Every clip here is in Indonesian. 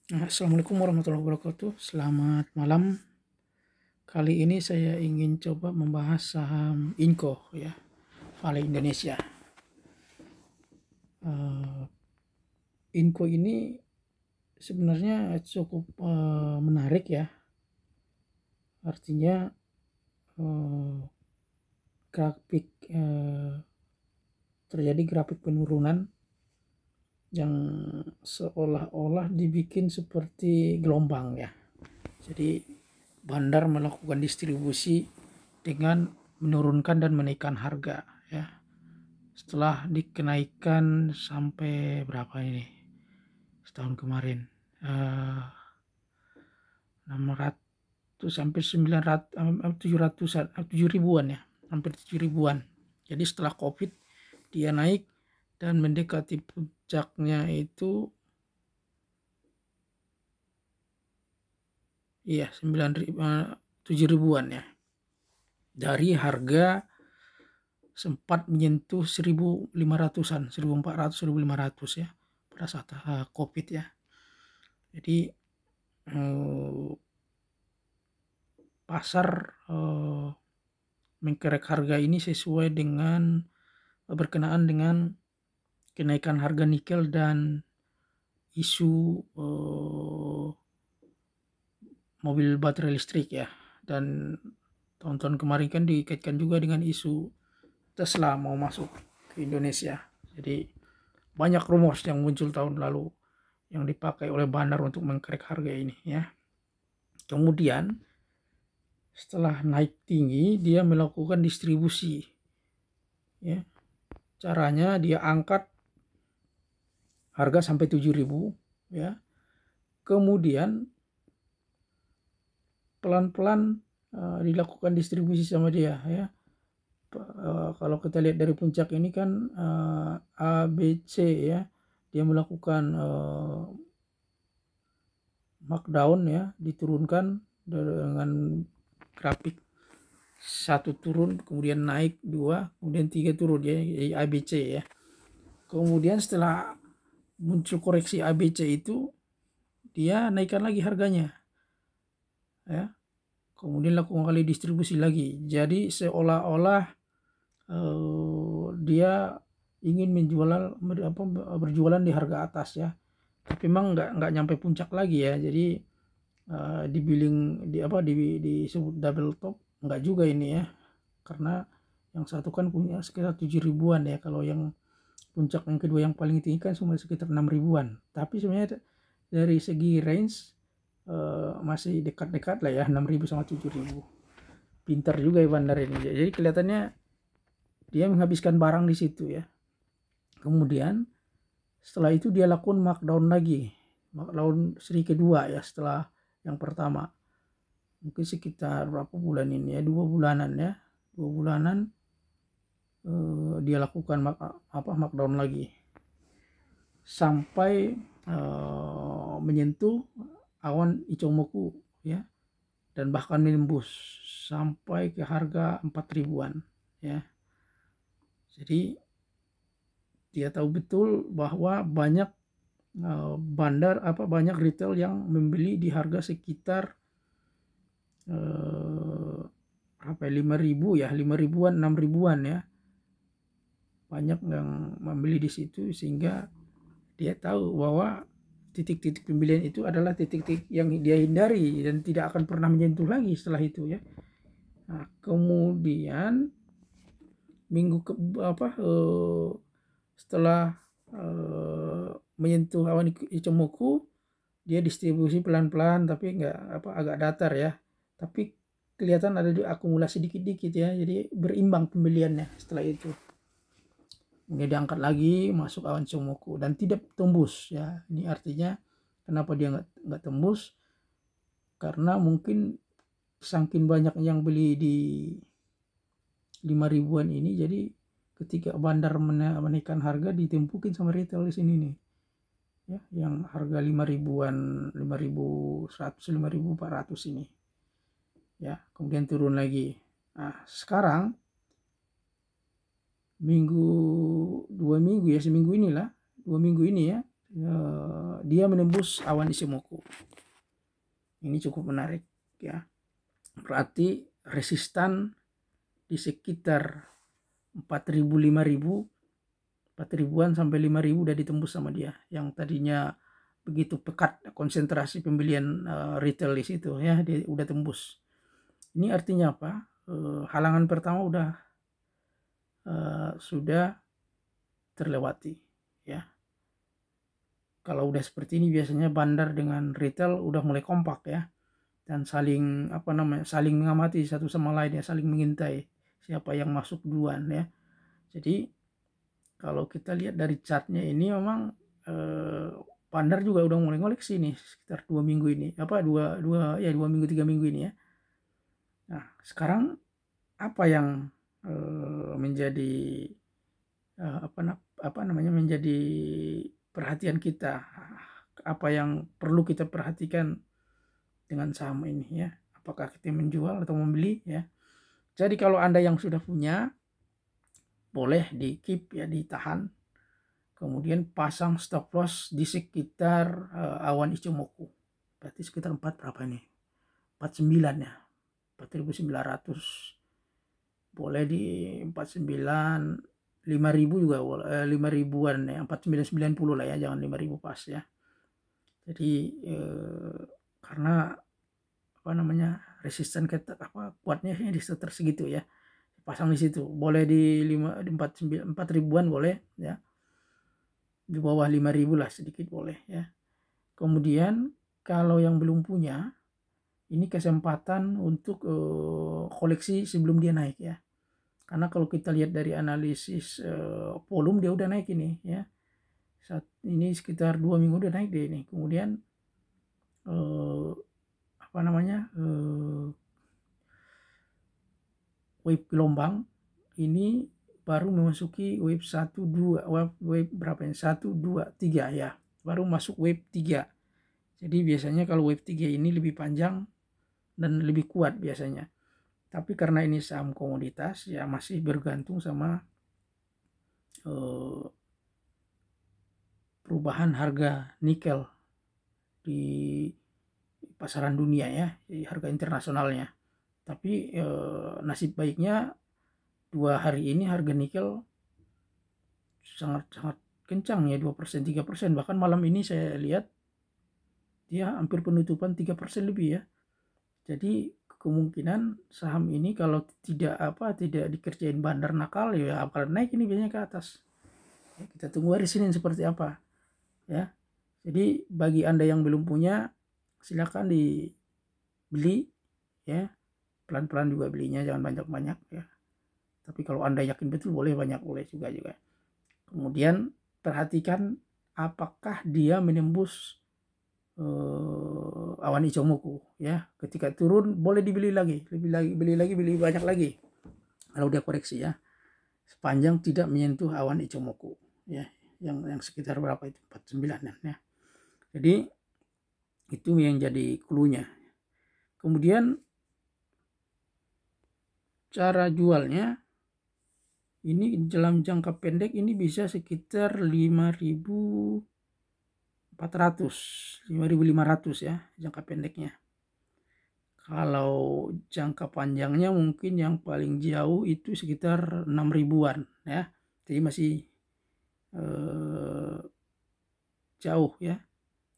Assalamualaikum warahmatullahi wabarakatuh. Selamat malam. Kali ini saya ingin coba membahas saham Inco ya, Vale Indonesia. Inco ini sebenarnya cukup menarik ya. Artinya grafik terjadi grafik penurunan yang seolah-olah dibikin seperti gelombang ya. Jadi bandar melakukan distribusi dengan menurunkan dan menaikkan harga ya. Setelah dikenaikan sampai berapa ini setahun kemarin, 600 sampai 900, 700-an, 7 ribuan ya, hampir 7 ribuan. Jadi setelah COVID dia naik dan mendekati puncaknya itu 7 ribuan ya. Dari harga sempat menyentuh 1.500-an, 1.400, 1.500 ya pada saat COVID ya. Jadi pasar mengkerek harga ini sesuai dengan berkenaan dengan kenaikan harga nikel dan isu mobil baterai listrik ya. Dan tahun-tahun kemarin kan dikaitkan juga dengan isu Tesla mau masuk ke Indonesia. Jadi banyak rumors yang muncul tahun lalu yang dipakai oleh bandar untuk mengkerek harga ini ya. Kemudian setelah naik tinggi dia melakukan distribusi ya. Caranya dia angkat harga sampai 7.000 ya. Kemudian pelan-pelan dilakukan distribusi sama dia ya. Kalau kita lihat dari puncak ini kan ABC ya, dia melakukan markdown ya, diturunkan dengan grafik 1 turun, kemudian naik 2, kemudian 3 turun ya, ABC ya. Kemudian setelah muncul koreksi ABC itu dia naikkan lagi harganya ya, kemudian lakukan kali distribusi lagi. Jadi seolah-olah dia ingin berjualan di harga atas ya, tapi memang nggak nyampe puncak lagi ya. Jadi di billing disebut double top nggak juga ini ya, karena yang satu kan punya sekitar 7 ribuan ya, kalau yang puncak yang kedua yang paling tinggi kan cuma sekitar 6 ribuan. Tapi sebenarnya dari segi range masih dekat-dekat lah ya, 6.000 sama 7.000. Pintar juga ya bandar ini. Jadi kelihatannya dia menghabiskan barang di situ ya. Kemudian setelah itu dia lakukan markdown lagi, markdown seri kedua ya setelah yang pertama. Mungkin sekitar berapa bulan ini ya, 2 bulanan ya, 2 bulanan dia lakukan markdown lagi sampai menyentuh awan Ichimoku ya, dan bahkan menembus sampai ke harga 4 ribuan ya. Jadi dia tahu betul bahwa banyak banyak retail yang membeli di harga sekitar 5 ribu ya, 5 ribuan, 6 ribuan ya. Banyak yang membeli di situ, sehingga dia tahu bahwa titik-titik pembelian itu adalah titik-titik yang dia hindari dan tidak akan pernah menyentuh lagi setelah itu ya. Nah, kemudian setelah menyentuh awan Ichimoku, dia distribusi pelan-pelan tapi agak datar ya. Tapi kelihatan ada akumulasi dikit-dikit ya, jadi berimbang pembeliannya setelah itu. Kemudian diangkat lagi masuk awan Ichimoku dan tidak tembus ya. Ini artinya kenapa dia nggak tembus, karena mungkin saking banyak yang beli di 5 ribuan ini, jadi ketika bandar menaikkan harga ditempukin sama retail di sini nih ya, yang harga 5 ribuan, 5.100, 5.400 ini ya, kemudian turun lagi. Nah sekarang seminggu ini ya, 2 minggu ini ya, dia menembus awan Ichimoku. Ini cukup menarik ya. Berarti resistan di sekitar 4.000 4.000-an sampai 5.000 udah ditembus sama dia, yang tadinya begitu pekat konsentrasi pembelian retail di situ ya, dia udah tembus. Ini artinya apa? Halangan pertama sudah terlewati ya. Kalau udah seperti ini biasanya bandar dengan retail udah mulai kompak ya, dan saling saling mengamati satu sama lain ya, saling mengintai siapa yang masuk duluan ya. Jadi kalau kita lihat dari chartnya ini memang bandar juga udah mulai ngoleksi nih sekitar 2 minggu ini, 2 minggu 3 minggu ini ya. Nah sekarang apa yang menjadi menjadi perhatian kita, apa yang perlu kita perhatikan dengan saham ini ya, apakah kita menjual atau membeli ya. Jadi kalau Anda yang sudah punya, boleh di keep ya, ditahan, kemudian pasang stop loss di sekitar awan Ichimoku, berarti sekitar 4 berapa ini, 49 ya, 4.900, boleh di 49, 5.000 juga, 5.000-an ya, 4.990 lah ya, jangan 5.000 pas ya. Jadi karena resisten kuatnya di sekitar segitu ya, pasang di situ, boleh di 4.000-an boleh ya, di bawah 5.000 lah sedikit boleh ya. Kemudian kalau yang belum punya, ini kesempatan untuk koleksi sebelum dia naik ya, karena kalau kita lihat dari analisis volume dia udah naik ini ya, saat ini sekitar 2 minggu udah naik deh ini. Kemudian wave gelombang ini baru memasuki wave 1 2, wave berapa ini, 1 2 3 ya, baru masuk wave 3. Jadi biasanya kalau wave 3 ini lebih panjang dan lebih kuat biasanya. Tapi karena ini saham komoditas ya, masih bergantung sama perubahan harga nikel di pasaran dunia ya, di harga internasionalnya. Tapi nasib baiknya 2 hari ini harga nikel sangat kencang ya, 2% 3%, bahkan malam ini saya lihat dia hampir penutupan 3% lebih ya. Jadi kemungkinan saham ini kalau tidak dikerjain bandar nakal ya akan naik ini biasanya ke atas ya. Kita tunggu hari Senin seperti apa ya. Jadi bagi Anda yang belum punya, silakan dibeli ya, pelan-pelan juga belinya, jangan banyak-banyak ya. Tapi kalau Anda yakin betul boleh banyak, boleh juga. Kemudian perhatikan apakah dia menembus awan Ichimoku ya. Ketika turun boleh dibeli lagi, beli banyak lagi kalau dia koreksi ya, sepanjang tidak menyentuh awan Ichimoku ya, yang sekitar berapa itu, 49 ya. Jadi itu yang jadi cluenya. Kemudian cara jualnya ini dalam jangka pendek ini bisa sekitar 5.400, 5.500 ya jangka pendeknya. Kalau jangka panjangnya mungkin yang paling jauh itu sekitar 6.000-an ya. Jadi masih jauh ya.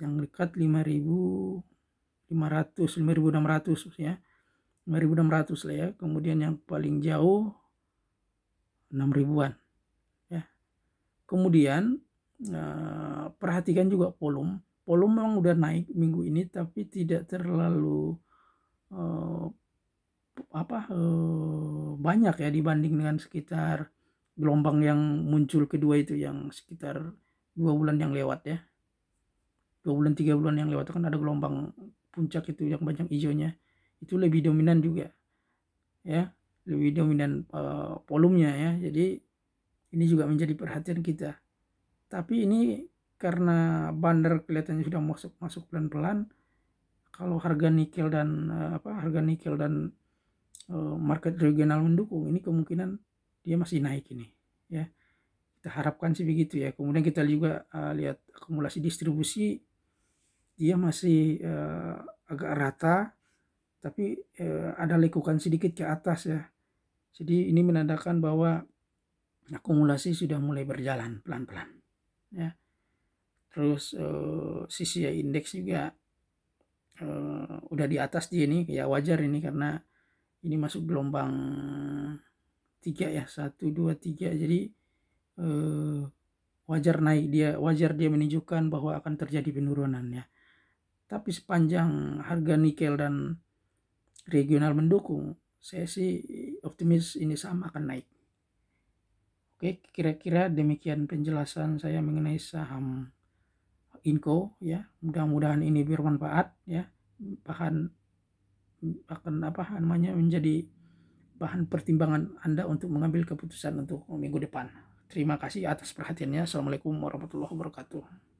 Yang dekat 5.500, 5.600 ya. 5.600 lah ya. Kemudian yang paling jauh 6.000-an ya. Kemudian perhatikan juga volume memang udah naik minggu ini, tapi tidak terlalu banyak ya dibanding dengan sekitar gelombang yang muncul kedua itu, yang sekitar 2 bulan yang lewat ya, 2 bulan 3 bulan yang lewat kan ada gelombang puncak itu yang banyak hijaunya, itu lebih dominan juga ya, lebih dominan volumenya ya. Jadi ini juga menjadi perhatian kita. Tapi ini karena bandar kelihatannya sudah masuk pelan-pelan, kalau harga nikel dan market regional mendukung, ini kemungkinan dia masih naik ini ya. Kita harapkan sih begitu ya. Kemudian kita juga lihat akumulasi distribusi, dia masih agak rata, tapi ada lekukan sedikit ke atas ya. Jadi ini menandakan bahwa akumulasi sudah mulai berjalan pelan-pelan ya. Terus CCI indeks juga udah di atas dia ini, ya wajar ini karena ini masuk gelombang 3 ya, 1, 2, 3. Jadi wajar dia menunjukkan bahwa akan terjadi penurunan ya. Tapi sepanjang harga nikel dan regional mendukung, saya sih optimis ini saham akan naik. Oke, kira-kira demikian penjelasan saya mengenai saham Inco ya. Mudah-mudahan ini bermanfaat ya. Akan menjadi bahan pertimbangan Anda untuk mengambil keputusan untuk minggu depan. Terima kasih atas perhatiannya. Assalamualaikum warahmatullahi wabarakatuh.